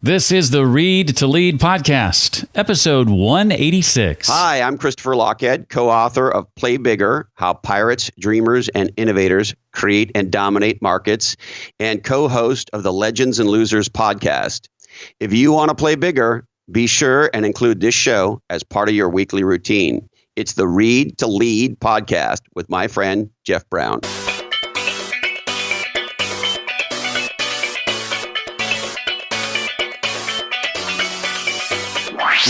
This is the Read to Lead podcast, episode 186. Hi, I'm Christopher Lochhead, co-author of Play Bigger, How Pirates, Dreamers, and Innovators Create and Dominate Markets, and co-host of the Legends and Losers podcast. If you want to play bigger, be sure and include this show as part of your weekly routine. It's the Read to Lead podcast with my friend, Jeff Brown.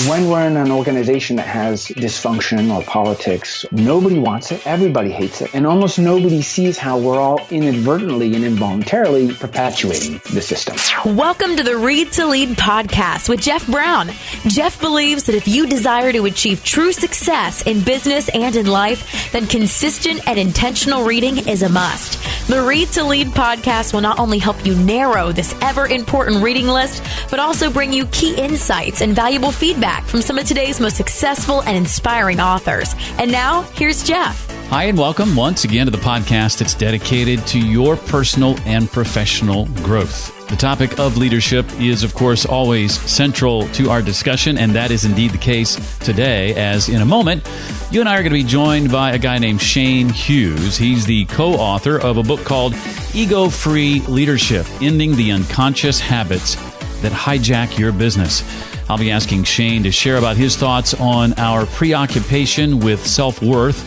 When we're in an organization that has dysfunction or politics, nobody wants it, everybody hates it, and almost nobody sees how we're all inadvertently and involuntarily perpetuating the system. Welcome to the Read to Lead podcast with Jeff Brown. Jeff believes that if you desire to achieve true success in business and in life, then consistent and intentional reading is a must. The Read to Lead podcast will not only help you narrow this ever-important reading list, but also bring you key insights and valuable feedback from some of today's most successful and inspiring authors. And now, here's Jeff. Hi, and welcome once again to the podcast that's dedicated to your personal and professional growth. The topic of leadership is, of course, always central to our discussion, and that is indeed the case today, as in a moment, you and I are going to be joined by a guy named Shayne Hughes. He's the co-author of a book called Ego-Free Leadership, Ending the Unconscious Habits that Hijack Your Business. I'll be asking Shayne to share about his thoughts on our preoccupation with self-worth,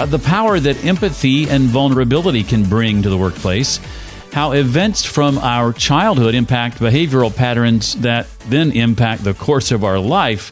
the power that empathy and vulnerability can bring to the workplace, how events from our childhood impact behavioral patterns that then impact the course of our life,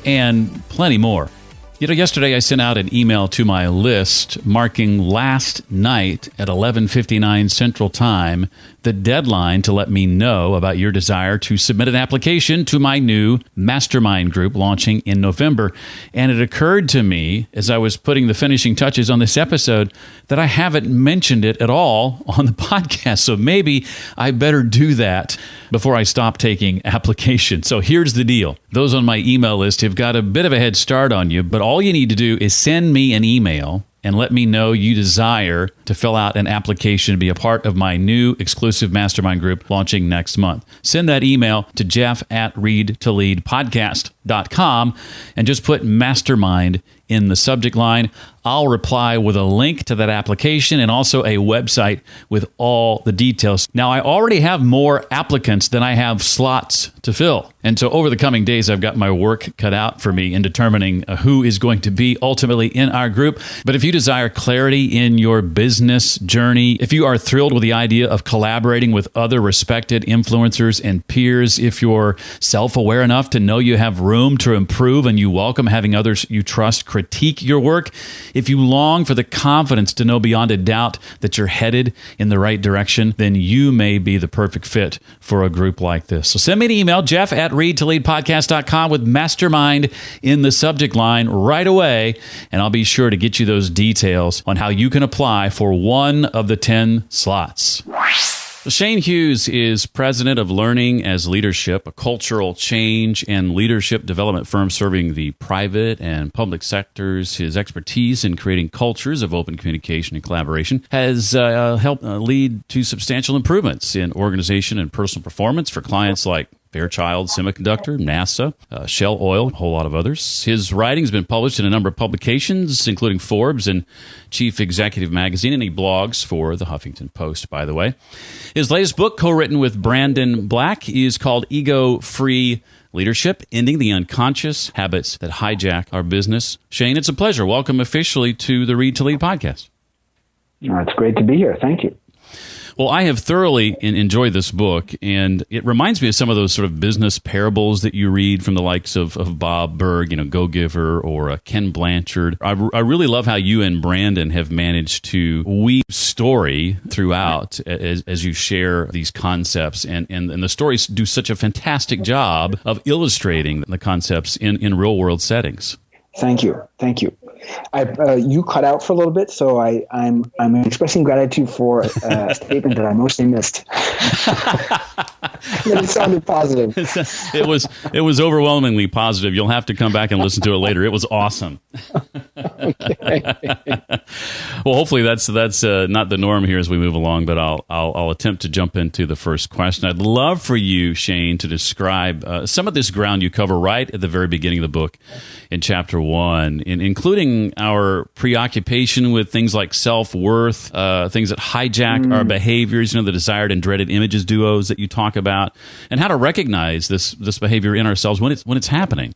and plenty more. You know, yesterday I sent out an email to my list marking last night at 11:59 Central Time the deadline to let me know about your desire to submit an application to my new Mastermind Group launching in November. And it occurred to me as I was putting the finishing touches on this episode that I haven't mentioned it at all on the podcast. So maybe I better do that before I stop taking applications. So here's the deal. Those on my email list have got a bit of a head start on you, but all you need to do is send me an email and let me know you desire to fill out an application to be a part of my new exclusive mastermind group launching next month. Send that email to jeff@readtoleadpodcast.com and just put mastermind in the subject line. I'll reply with a link to that application and also a website with all the details. Now, I already have more applicants than I have slots to fill. And so over the coming days, I've got my work cut out for me in determining who is going to be ultimately in our group. But if you desire clarity in your business journey, if you are thrilled with the idea of collaborating with other respected influencers and peers, if you're self-aware enough to know you have room to improve and you welcome having others you trust critique your work, if you long for the confidence to know beyond a doubt that you're headed in the right direction, then you may be the perfect fit for a group like this. So send me an email, jeff@readtoleadpodcast.com with mastermind in the subject line right away, and I'll be sure to get you those details on how you can apply for one of the 10 slots. Shayne Hughes is president of Learning as Leadership, a cultural change and leadership development firm serving the private and public sectors. His expertise in creating cultures of open communication and collaboration has helped lead to substantial improvements in organization and personal performance for clients like Fairchild Semiconductor, NASA, Shell Oil, a whole lot of others. His writing has been published in a number of publications, including Forbes and Chief Executive Magazine, and he blogs for the Huffington Post, by the way. His latest book, co-written with Brandon Black, is called Ego-Free Leadership, Ending the Unconscious Habits that Hijack Our Business. Shayne, it's a pleasure. Welcome officially to the Read to Lead podcast. It's great to be here. Thank you. Well, I have thoroughly enjoyed this book, and it reminds me of some of those sort of business parables that you read from the likes of Bob Burg, Go Giver, or Ken Blanchard. I really love how you and Brandon have managed to weave story throughout as you share these concepts, and the stories do such a fantastic job of illustrating the concepts in real-world settings. Thank you. You cut out for a little bit, so I'm expressing gratitude for a statement that I mostly missed. But it sounded positive. It was overwhelmingly positive. You'll have to come back and listen to it later. It was awesome. Well, hopefully that's not the norm here as we move along, but I'll attempt to jump into the first question. I'd love for you, Shayne, to describe some of this ground you cover right at the very beginning of the book in chapter 1, including our preoccupation with things like self-worth, things that hijack our behaviors, the desired and dreaded images duos that you talk about, and how to recognize this behavior in ourselves when it's happening.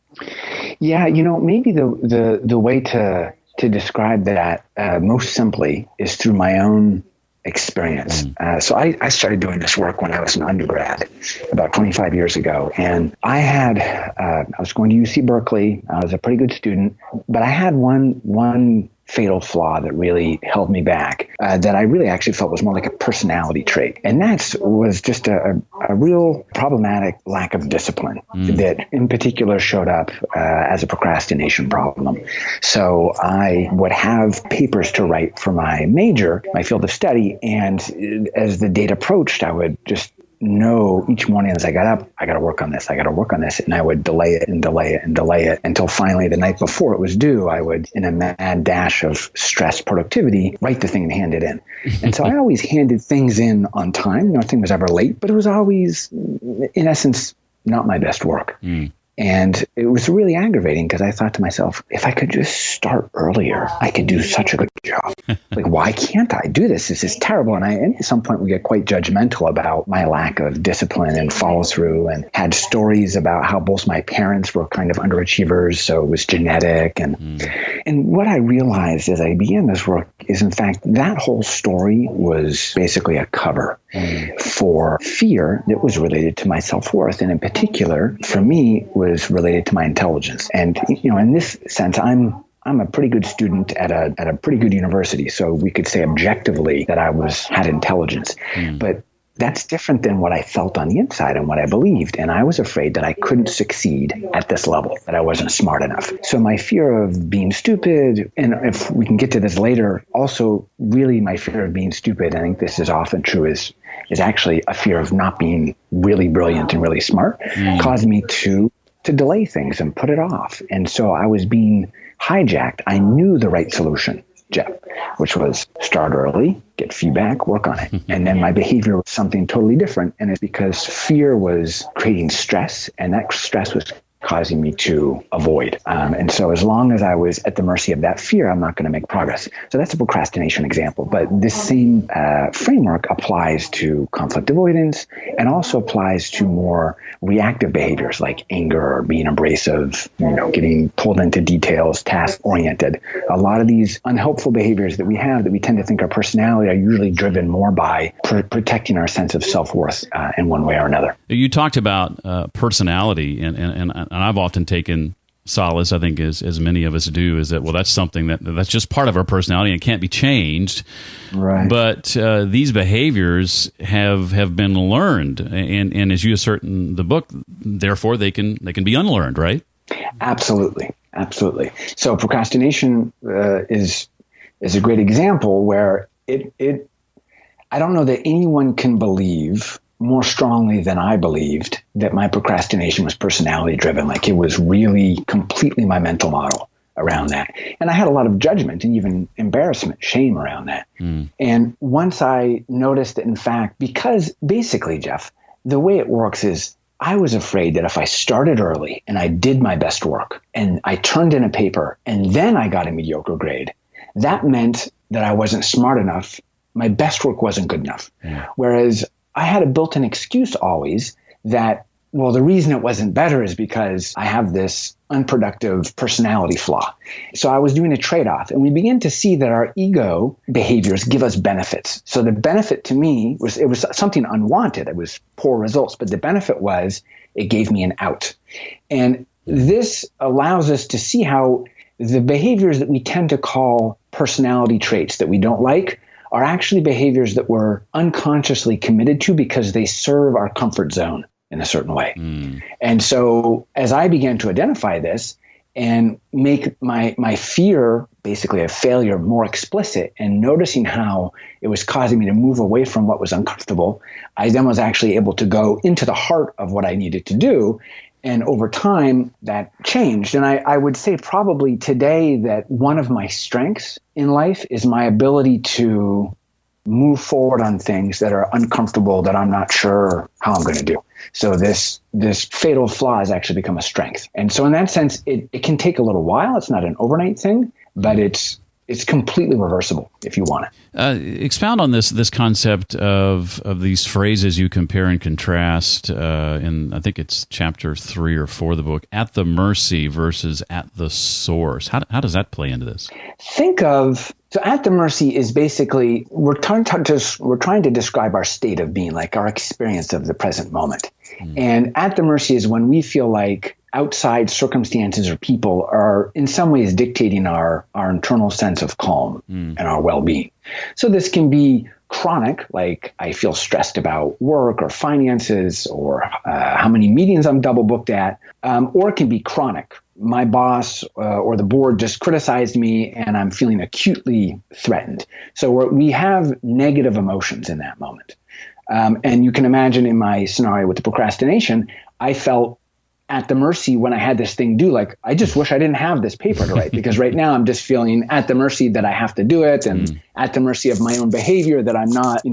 Yeah, maybe the way to describe that most simply is through my own experience. So I started doing this work when I was an undergrad about 25 years ago. And I was going to UC Berkeley. I was a pretty good student, but I had one fatal flaw that really held me back, that I really actually felt was more like a personality trait. And that was just a real problematic lack of discipline that in particular showed up as a procrastination problem. So I would have papers to write for my major, my field of study. And as the date approached, I would just know each morning as I got up, I got to work on this. And I would delay it until finally the night before it was due, I would, in a mad dash of stress productivity, write the thing and hand it in. And so I always handed things in on time. Nothing was ever late, but it was always, in essence, not my best work. And it was really aggravating because I thought to myself, if I could just start earlier, I could do such a good job. Like, why can't I do this? This is terrible. And at some point we get quite judgmental about my lack of discipline and follow through, and had stories about how both my parents were kind of underachievers. So it was genetic. And what I realized as I began this work is, in fact, that whole story was basically a cover for fear that was related to my self-worth. And in particular, for me, was related to my intelligence. And, in this sense, I'm a pretty good student at a pretty good university. So we could say objectively that I had intelligence. But that's different than what I felt on the inside and what I believed. And I was afraid that I couldn't succeed at this level, that I wasn't smart enough. So my fear of being stupid, and if we can get to this later, also really my fear of being stupid, I think this is often true, is actually a fear of not being really brilliant and really smart, caused me to delay things and put it off. And so I was being hijacked. I knew the right solution, Jeff, which was start early, get feedback, work on it. And then my behavior was something totally different. And it's because fear was creating stress, and that stress was causing me to avoid. And so as long as I was at the mercy of that fear, I'm not going to make progress. So that's a procrastination example. But this same framework applies to conflict avoidance, and also applies to more reactive behaviors like anger or being abrasive, getting pulled into details, task-oriented. A lot of these unhelpful behaviors that we have that we tend to think are personality are usually driven more by protecting our sense of self-worth in one way or another. You talked about personality, and I've often taken solace, I think, as many of us do, is that, well, that's something that's just part of our personality and can't be changed. Right. But these behaviors have been learned, and as you assert in the book, therefore they can be unlearned, right? Absolutely. So procrastination is a great example where it I don't know that anyone can believe more strongly than I believed that my procrastination was personality driven. Like, it was really completely my mental model around that. And I had a lot of judgment and even embarrassment, shame around that. And once I noticed that, in fact, because basically, Jeff, the way it works is I was afraid that if I started early and I did my best work and I turned in a paper and then I got a mediocre grade, that meant that I wasn't smart enough. My best work wasn't good enough. Whereas I had a built-in excuse always that, well, the reason it wasn't better is because I have this unproductive personality flaw. So I was doing a trade-off, and we began to see that our ego behaviors give us benefits. So the benefit to me was, it was something unwanted. It was poor results, but the benefit was it gave me an out. And this allows us to see how the behaviors that we tend to call personality traits that we don't like are actually behaviors that we're unconsciously committed to because they serve our comfort zone in a certain way. And so as I began to identify this, and make my fear, basically a failure, more explicit, and noticing how it was causing me to move away from what was uncomfortable, I then was actually able to go into the heart of what I needed to do. And over time, that changed. And I would say probably today that one of my strengths in life is my ability to move forward on things that are uncomfortable, that I'm not sure how I'm going to do. So this fatal flaw has actually become a strength. And so in that sense, it can take a little while. It's not an overnight thing, but it's completely reversible if you want it. Expound on this concept of these phrases you compare and contrast in, I think it's chapter 3 or 4 of the book, at the mercy versus at the source. How does that play into this? So at the mercy is basically, we're trying to describe our state of being, like our experience of the present moment. And at the mercy is when we feel like outside circumstances or people are in some ways dictating our internal sense of calm and our well-being. So this can be chronic, like I feel stressed about work or finances or how many meetings I'm double booked at, or it can be chronic. My boss or the board just criticized me and I'm feeling acutely threatened. So we have negative emotions in that moment. And you can imagine in my scenario with the procrastination, I felt at the mercy when I had this thing due, like, I just wish I didn't have this paper to write, because right now I'm just feeling at the mercy that I have to do it, and at the mercy of my own behavior that I'm not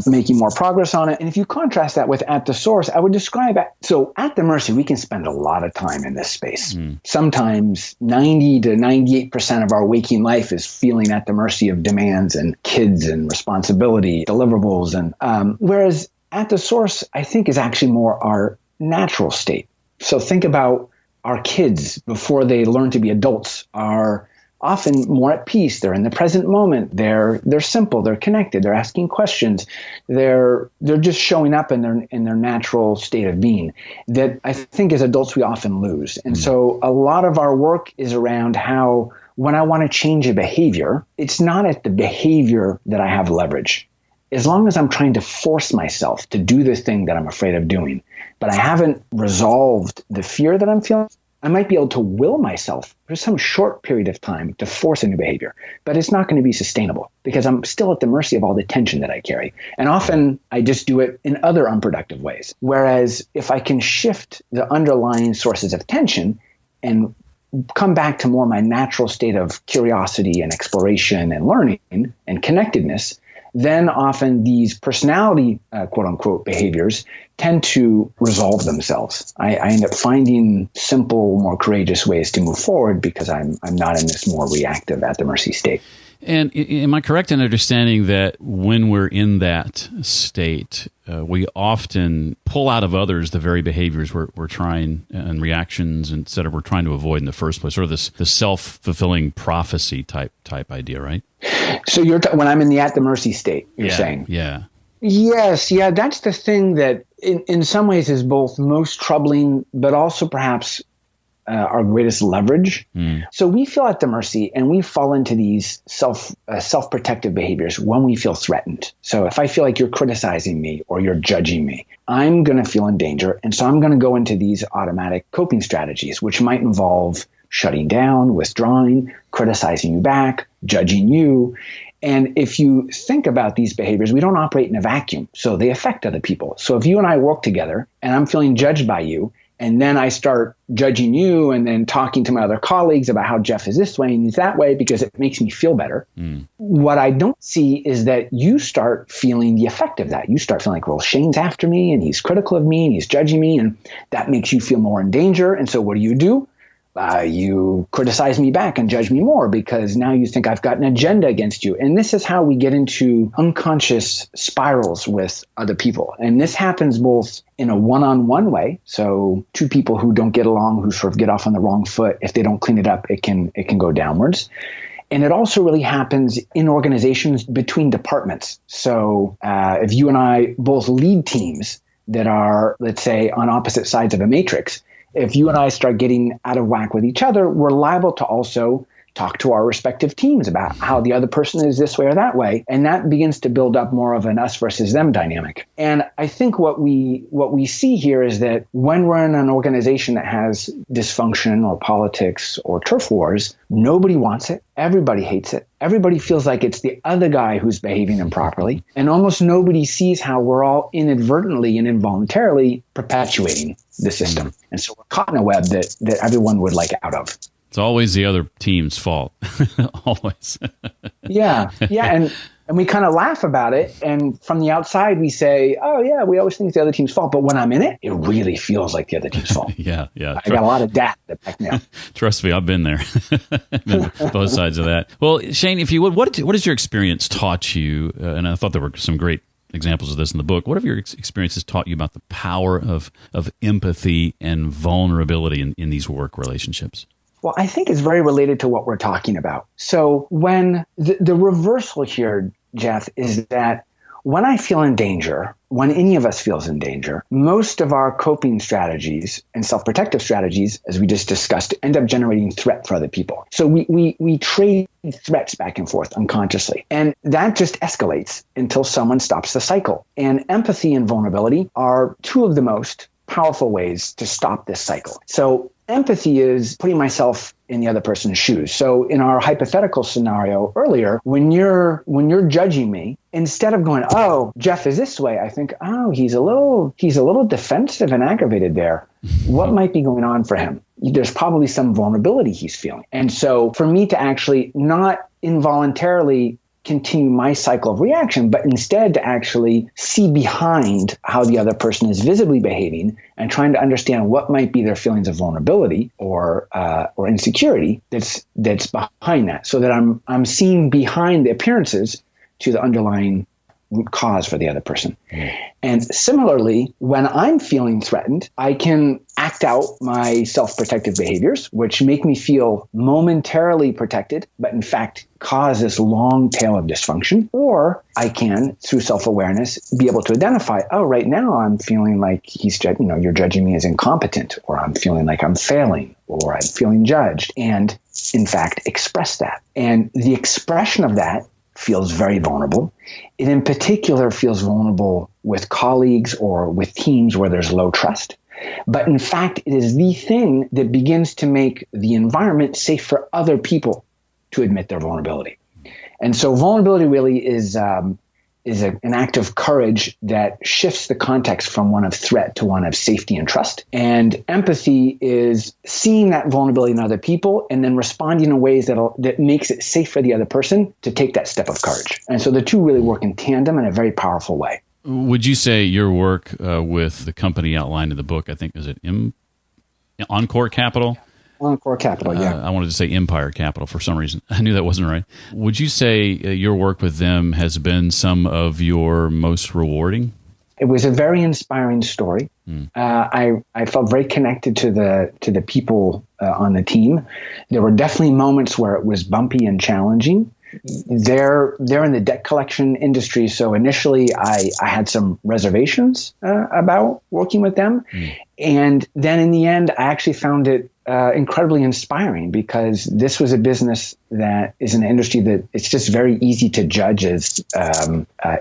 making more progress on it. And if you contrast that with at the source, I would describe it. So at the mercy, we can spend a lot of time in this space. Sometimes 90 to 98% of our waking life is feeling at the mercy of demands and kids and responsibility, deliverables. And whereas at the source, I think, is actually more our natural state. So think about our kids before they learn to be adults are often more at peace. They're in the present moment. They're simple. They're connected. They're asking questions. They're just showing up in their natural state of being that I think as adults we often lose. And so a lot of our work is around how when I want to change a behavior, it's not at the behavior that I have leverage. As long as I'm trying to force myself to do this thing that I'm afraid of doing, but I haven't resolved the fear that I'm feeling, I might be able to will myself for some short period of time to force a new behavior, but it's not going to be sustainable because I'm still at the mercy of all the tension that I carry. And often I just do it in other unproductive ways. Whereas if I can shift the underlying sources of tension and come back to more my natural state of curiosity and exploration and learning and connectedness, then often these personality, quote unquote, behaviors tend to resolve themselves. I end up finding simple, more courageous ways to move forward because I'm not in this more reactive at the mercy state. And am I correct in understanding that when we're in that state, we often pull out of others the very behaviors we're trying and reactions instead of we're trying to avoid in the first place, sort of the self-fulfilling prophecy type idea, right? So when I'm in the at the mercy state, you're saying? Yeah. Yes. Yeah. That's the thing that in some ways is both most troubling, but also perhaps our greatest leverage. So we feel at the mercy and we fall into these self-protective behaviors when we feel threatened. So if I feel like you're criticizing me or you're judging me, I'm going to feel in danger. And so I'm going to go into these automatic coping strategies, which might involve shutting down, withdrawing, criticizing you back, judging you. And if you think about these behaviors, we don't operate in a vacuum. So they affect other people. So if you and I work together and I'm feeling judged by you, and then I start judging you and then talking to my other colleagues about how Jeff is this way and he's that way because it makes me feel better. What I don't see is that you start feeling the effect of that. You start feeling like, well, Shayne's after me and he's critical of me and he's judging me, and that makes you feel more in danger. And so what do? You criticize me back and judge me more because now you think I've got an agenda against you. And this is how we get into unconscious spirals with other people. And this happens both in a one-on-one way. So two people who don't get along, who sort of get off on the wrong foot, if they don't clean it up, it can go downwards. And it also really happens in organizations between departments. So if you and I both lead teams that are, let's say, on opposite sides of a matrix, if you and I start getting out of whack with each other, we're liable to also talk to our respective teams about how the other person is this way or that way. And that begins to build up more of an us versus them dynamic. And I think what we see here is that when we're in an organization that has dysfunction or politics or turf wars, nobody wants it. Everybody hates it. Everybody feels like it's the other guy who's behaving improperly. And almost nobody sees how we're all inadvertently and involuntarily perpetuating the system. And so we're caught in a web that everyone would like out of. It's always the other team's fault. Always. Yeah. And we kind of laugh about it. And from the outside, we say, oh, yeah, we always think it's the other team's fault. But when I'm in it, it really feels like the other team's fault. Yeah. I got a lot of data that back me up. Trust me, I've been there. Been both sides of that. Well, Shayne, if you would, what has your experience taught you? And I thought there were some great examples of this in the book. What have your experiences taught you about the power of empathy and vulnerability in these work relationships? Well, I think it's very related to what we're talking about. So when the reversal here, Jeff, is that when I feel in danger, when any of us feels in danger, most of our coping strategies and self-protective strategies, as we just discussed, end up generating threat for other people. So we trade threats back and forth unconsciously. And that just escalates until someone stops the cycle. And empathy and vulnerability are two of the most powerful ways to stop this cycle. So empathy is putting myself in the other person's shoes. So in our hypothetical scenario earlier, when you're judging me, instead of going, oh, Jeff is this way, I think, oh, he's a little defensive and aggravated there. What might be going on for him? There's probably some vulnerability he's feeling. And so for me to actually not involuntarily continue my cycle of reaction, but instead to actually see behind how the other person is visibly behaving and trying to understand what might be their feelings of vulnerability or insecurity that's behind that, so that I'm seeing behind the appearances to the underlying root cause for the other person. And similarly, when I'm feeling threatened, I can act out my self-protective behaviors, which make me feel momentarily protected, but in fact cause this long tail of dysfunction. Or I can, through self-awareness, be able to identify, oh, right now I'm feeling like you're judging me as incompetent, or I'm feeling like I'm failing, or I'm feeling judged, and in fact express that. And the expression of that feels very vulnerable. It in particular feels vulnerable with colleagues or with teams where there's low trust. But in fact, it is the thing that begins to make the environment safe for other people to admit their vulnerability. And so vulnerability really is an act of courage that shifts the context from one of threat to one of safety and trust. And empathy is seeing that vulnerability in other people and then responding in ways that makes it safe for the other person to take that step of courage. And so the two really work in tandem in a very powerful way. Would you say your work with the company outlined in the book, I think, is it Encore Capital? Encore Capital, yeah. I wanted to say Empire Capital for some reason. I knew that wasn't right. Would you say your work with them has been some of your most rewarding? It was a very inspiring story. I felt very connected to the people on the team. There were definitely moments where it was bumpy and challenging. They're in the debt collection industry, so initially I had some reservations about working with them. And then in the end, I actually found it incredibly inspiring, because this was a business that is an industry that it's just very easy to judge as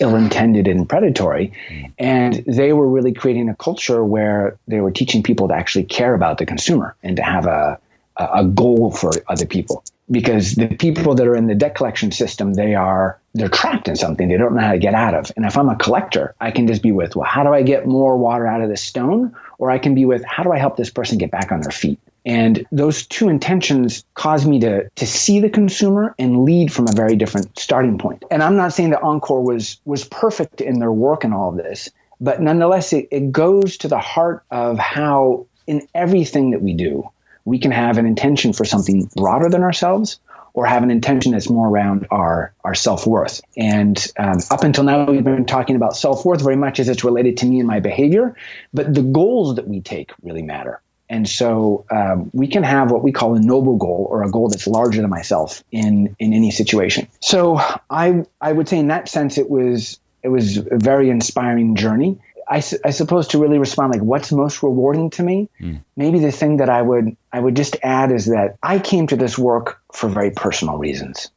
ill-intended and predatory. And they were really creating a culture where they were teaching people to actually care about the consumer and to have a goal for other people. Because the people that are in the debt collection system, they're trapped in something they don't know how to get out of. And if I'm a collector, I can just be with, well, how do I get more water out of this stone? Or I can be with, how do I help this person get back on their feet? And those two intentions caused me to see the consumer and lead from a very different starting point. And I'm not saying that Encore was perfect in their work in all of this, but nonetheless, it goes to the heart of how in everything that we do, we can have an intention for something broader than ourselves, or have an intention that's more around our self-worth. And up until now, we've been talking about self-worth very much as it's related to me and my behavior, but the goals that we take really matter. And so we can have what we call a noble goal, or a goal that's larger than myself in any situation. So I would say in that sense, it was a very inspiring journey. I suppose to really respond, like what's most rewarding to me, maybe the thing that I would just add is that I came to this work for very personal reasons,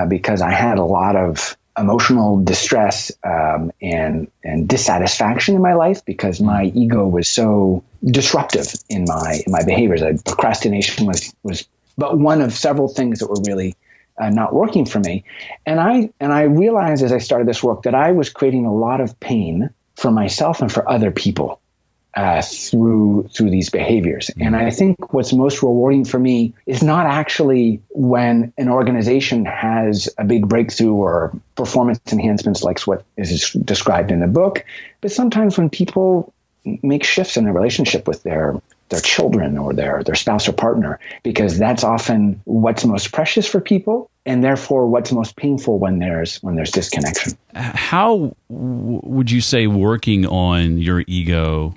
because I had a lot of emotional distress and dissatisfaction in my life because my ego was so disruptive in my behaviors. Procrastination was but one of several things that were really not working for me. And I realized as I started this work that I was creating a lot of pain for myself and for other people through these behaviors. And I think what's most rewarding for me is not actually when an organization has a big breakthrough or performance enhancements like what is described in the book, but sometimes when people make shifts in their relationship with their children or their spouse or partner, because that's often what's most precious for people and therefore what's most painful when there's disconnection. How would you say working on your ego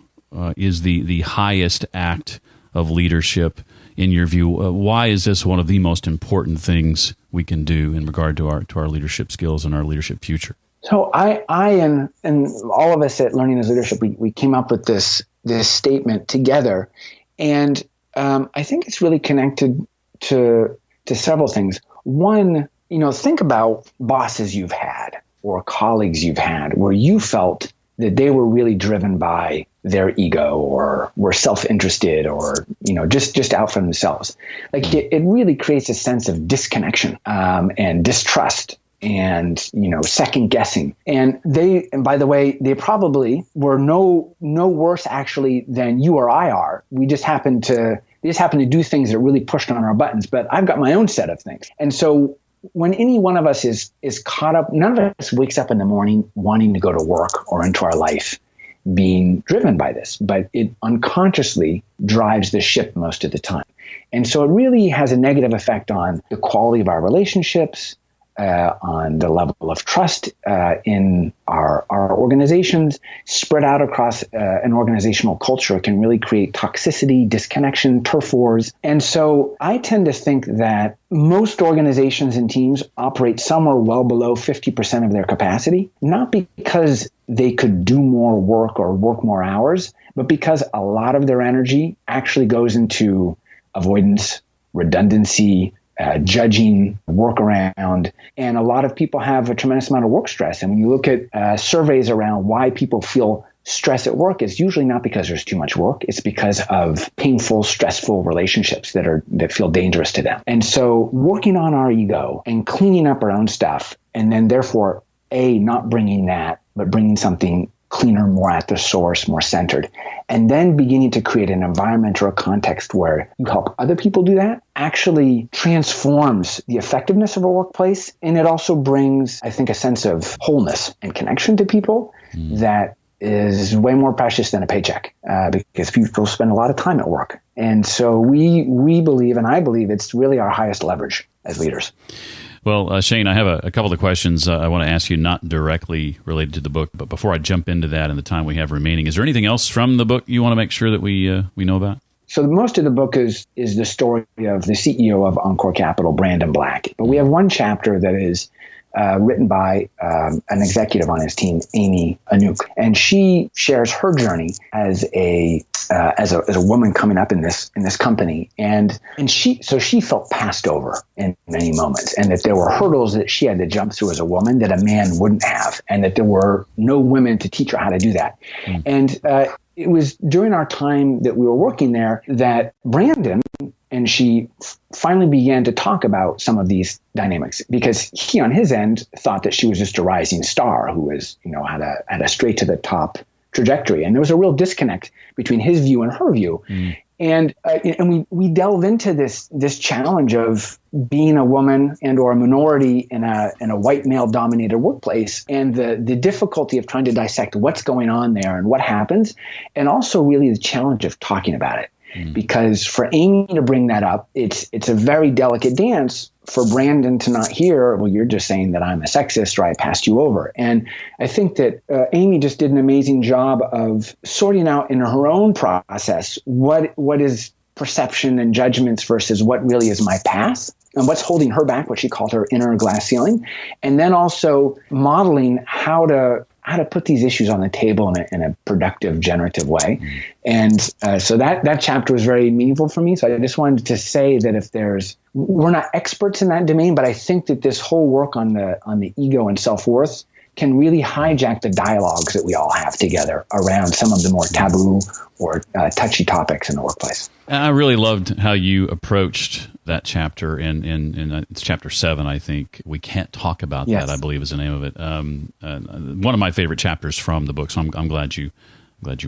is the highest act of leadership in your view? Why is this one of the most important things we can do in regard to our leadership skills and our leadership future? So I and all of us at Learning as Leadership, we came up with this statement together, and I think it's really connected to several things. One, think about bosses you've had or colleagues you've had where you felt that they were really driven by their ego or were self-interested or, just out for themselves. Like it really creates a sense of disconnection and distrust and, second guessing. And by the way, they probably were no worse actually than you or I are. They just happen to do things that really pushed on our buttons, but I've got my own set of things. And so when any one of us is caught up, none of us wakes up in the morning wanting to go to work or into our life being driven by this, but it unconsciously drives the ship most of the time. And so it really has a negative effect on the quality of our relationships, on the level of trust in our organizations. Spread out across an organizational culture can really create toxicity, disconnection, turf wars. And so I tend to think that most organizations and teams operate somewhere well below 50% of their capacity, not because they could do more work or work more hours, but because a lot of their energy actually goes into avoidance, redundancy, judging, workaround. And a lot of people have a tremendous amount of work stress. And when you look at surveys around why people feel stress at work, it's usually not because there's too much work. It's because of painful, stressful relationships that feel dangerous to them. And so working on our ego and cleaning up our own stuff, and then therefore, not bringing that, but bringing something cleaner, more at the source, more centered, and then beginning to create an environment or a context where you help other people do that actually transforms the effectiveness of a workplace. And it also brings, I think, a sense of wholeness and connection to people that is way more precious than a paycheck because people spend a lot of time at work. And so we believe, and I believe it's really our highest leverage as leaders. Well, Shayne, I have a couple of questions I want to ask you, not directly related to the book, but before I jump into that in the time we have remaining, is there anything else from the book you want to make sure that we know about? So most of the book is the story of the CEO of Encore Capital, Brandon Black. But we have one chapter that is written by an executive on his team, Amy Anouk, and she shares her journey as a woman coming up in this company, and she felt passed over in many moments, and that there were hurdles that she had to jump through as a woman that a man wouldn't have, and that there were no women to teach her how to do that. And it was during our time that we were working there that Brandon and she finally began to talk about some of these dynamics, because he on his end thought that she was just a rising star who was, had a straight to the top trajectory. And there was a real disconnect between his view and her view. And we delve into this challenge of being a woman and or a minority in a white male dominated workplace, and the difficulty of trying to dissect what's going on there and what happens, and also really the challenge of talking about it. Because for Amy to bring that up, it's a very delicate dance for Brandon to not hear, well, you're just saying that I'm a sexist or I passed you over. And I think that Amy just did an amazing job of sorting out in her own process what is perception and judgments versus what really is my path and what's holding her back, what she called her inner glass ceiling. And then also modeling how to how to put these issues on the table in a productive, generative way. And so that chapter was very meaningful for me. So I just wanted to say that we're not experts in that domain, but I think that this whole work on the ego and self-worth can really hijack the dialogues that we all have together around some of the more taboo or touchy topics in the workplace. I really loved how you approached that chapter in it's chapter 7, I think. We Can't Talk About That, I believe is the name of it. One of my favorite chapters from the book, so I'm glad you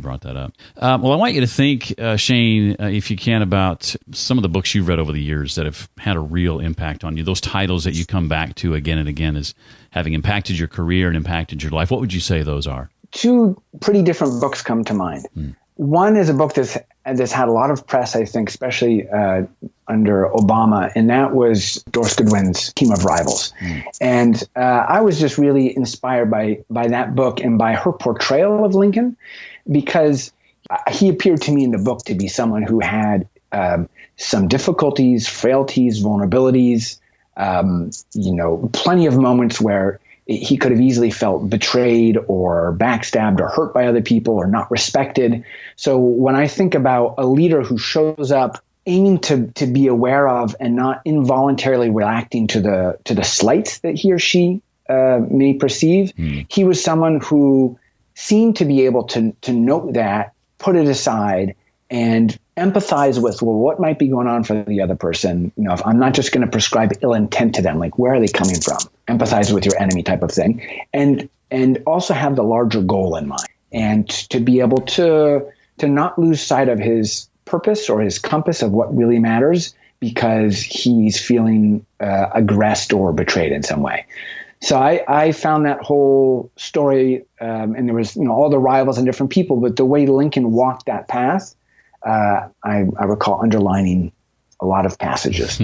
brought that up. Well, I want you to think, Shayne, if you can, about some of the books you've read over the years that have had a real impact on you, those titles that you come back to again and again as having impacted your career and impacted your life. What would you say those are? 2 pretty different books come to mind. One is a book that's had a lot of press, I think, especially under Obama, and that was Doris Goodwin's Team of Rivals. And I was just really inspired by that book and by her portrayal of Lincoln, because he appeared to me in the book to be someone who had some difficulties, frailties, vulnerabilities, plenty of moments where he could have easily felt betrayed or backstabbed or hurt by other people or not respected. So when I think about a leader who shows up aiming to be aware of and not involuntarily reacting to the slights that he or she may perceive, he was someone who seemed to be able to note that, put it aside, and empathize with, well, what might be going on for the other person? If I'm not just going to prescribe ill intent to them, like, where are they coming from? Empathize with your enemy type of thing. And also have the larger goal in mind, and to be able to not lose sight of his purpose or his compass of what really matters because he's feeling aggressed or betrayed in some way. So I found that whole story, and there was all the rivals and different people, but the way Lincoln walked that path, I recall underlining a lot of passages.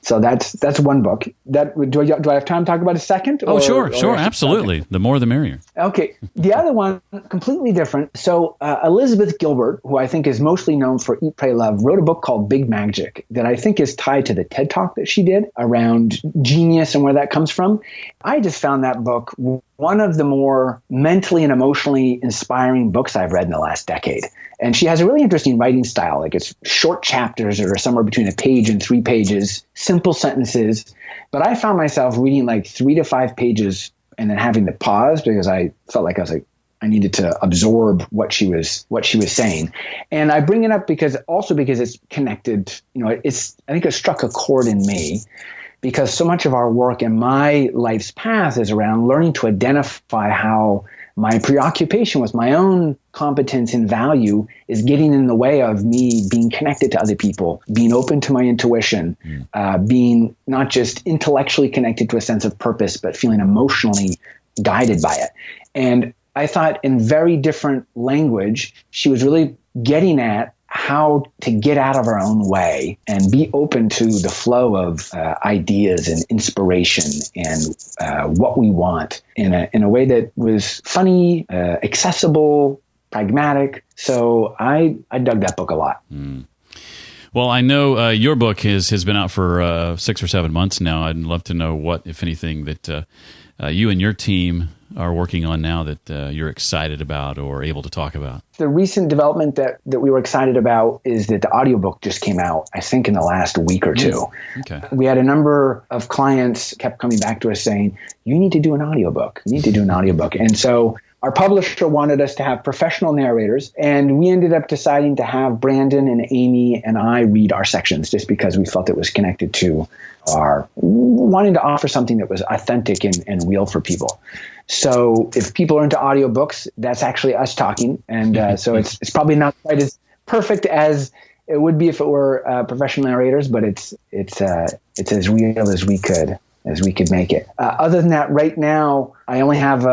So that's one book. Do I have time to talk about a second? Sure, absolutely. The more the merrier. Okay. The other one, completely different. So Elizabeth Gilbert, who I think is mostly known for Eat, Pray, Love, wrote a book called Big Magic that I think is tied to the TED Talk that she did around genius and where that comes from. I just found that book one of the more mentally and emotionally inspiring books I've read in the last decade. And she has a really interesting writing style. Like, it's short chapters that are somewhere between a page and 3 pages, simple sentences. But I found myself reading like 3 to 5 pages and then having to pause because I felt like I needed to absorb what she was saying. And I bring it up because it's connected. I think it struck a chord in me, because so much of our work in my life's path is around learning to identify how my preoccupation with my own competence and value is getting in the way of me being connected to other people, being open to my intuition, being not just intellectually connected to a sense of purpose, but feeling emotionally guided by it. And I thought, in very different language, she was really getting at how to get out of our own way and be open to the flow of ideas and inspiration and what we want in a way that was funny, accessible, pragmatic. So I dug that book a lot. Well, I know your book has been out for 6 or 7 months now. I'd love to know what, if anything, that you and your team are working on now that you're excited about or able to talk about. The recent development that we were excited about is that the audiobook just came out, I think, in the last week or two. Okay. We had a number of clients kept coming back to us saying, you need to do an audiobook. You need to do an audiobook. And so our publisher wanted us to have professional narrators, and we ended up deciding to have Brandon and Amy and I read our sections just because we felt it was connected to our wanting to offer something that was authentic and real for people. So if people are into audiobooks, that's actually us talking. And so it's probably not quite as perfect as it would be if it were professional narrators, but it's as real as we could make it. Other than that, right now, I only have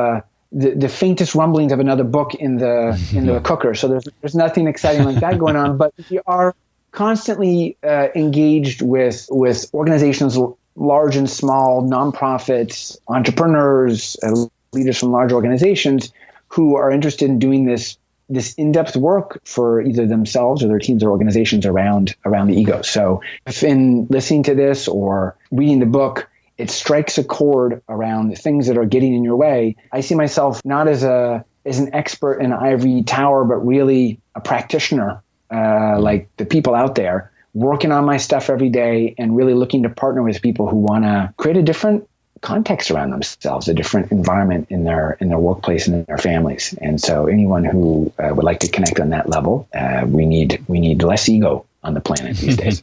the faintest rumblings of another book in the cooker. So there's nothing exciting like that going on, but we are constantly engaged with organizations, large and small, nonprofits, entrepreneurs, leaders from large organizations who are interested in doing this in-depth work for either themselves or their teams or organizations around the ego. So if in listening to this or reading the book, it strikes a chord around the things that are getting in your way. I see myself not as an expert in ivory tower, but really a practitioner, like the people out there, working on my stuff every day and really looking to partner with people who want to create a different context around themselves, a different environment in their workplace and in their families. And so anyone who would like to connect on that level, we need less ego on the planet these days.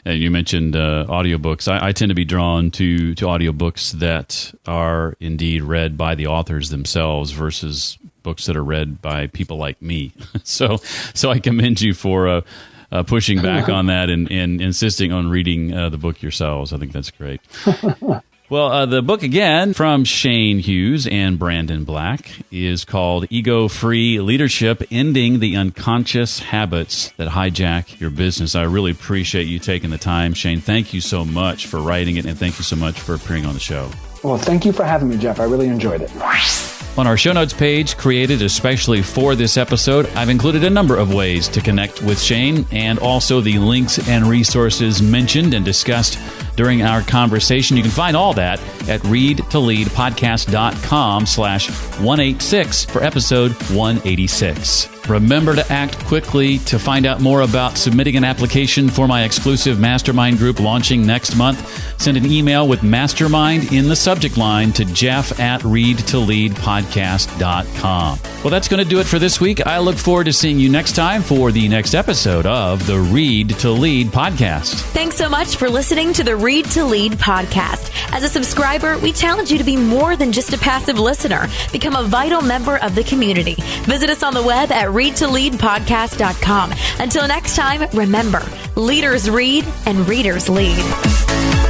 You mentioned audiobooks. I tend to be drawn to audiobooks that are indeed read by the authors themselves versus books that are read by people like me. So I commend you for pushing back on that and insisting on reading the book yourselves. I think that's great. Well, the book, again, from Shayne Hughes and Brandon Black is called Ego-Free Leadership, Ending the Unconscious Habits That Hijack Your Business. I really appreciate you taking the time, Shayne. Thank you so much for writing it, and thank you so much for appearing on the show. Well, thank you for having me, Jeff. I really enjoyed it. On our show notes page, created especially for this episode, I've included a number of ways to connect with Shayne and also the links and resources mentioned and discussed during our conversation. You can find all that at readtoleadpodcast.com/186 for episode 186. Remember to act quickly to find out more about submitting an application for my exclusive Mastermind Group launching next month. Send an email with Mastermind in the subject line to jeff@readtoleadpodcast.com. Well, that's going to do it for this week. I look forward to seeing you next time for the next episode of the Read to Lead podcast. Thanks so much for listening to the Read to Lead podcast. As a subscriber, we challenge you to be more than just a passive listener. Become a vital member of the community. Visit us on the web at readtoleadpodcast.com. Until next time, remember, leaders read and readers lead.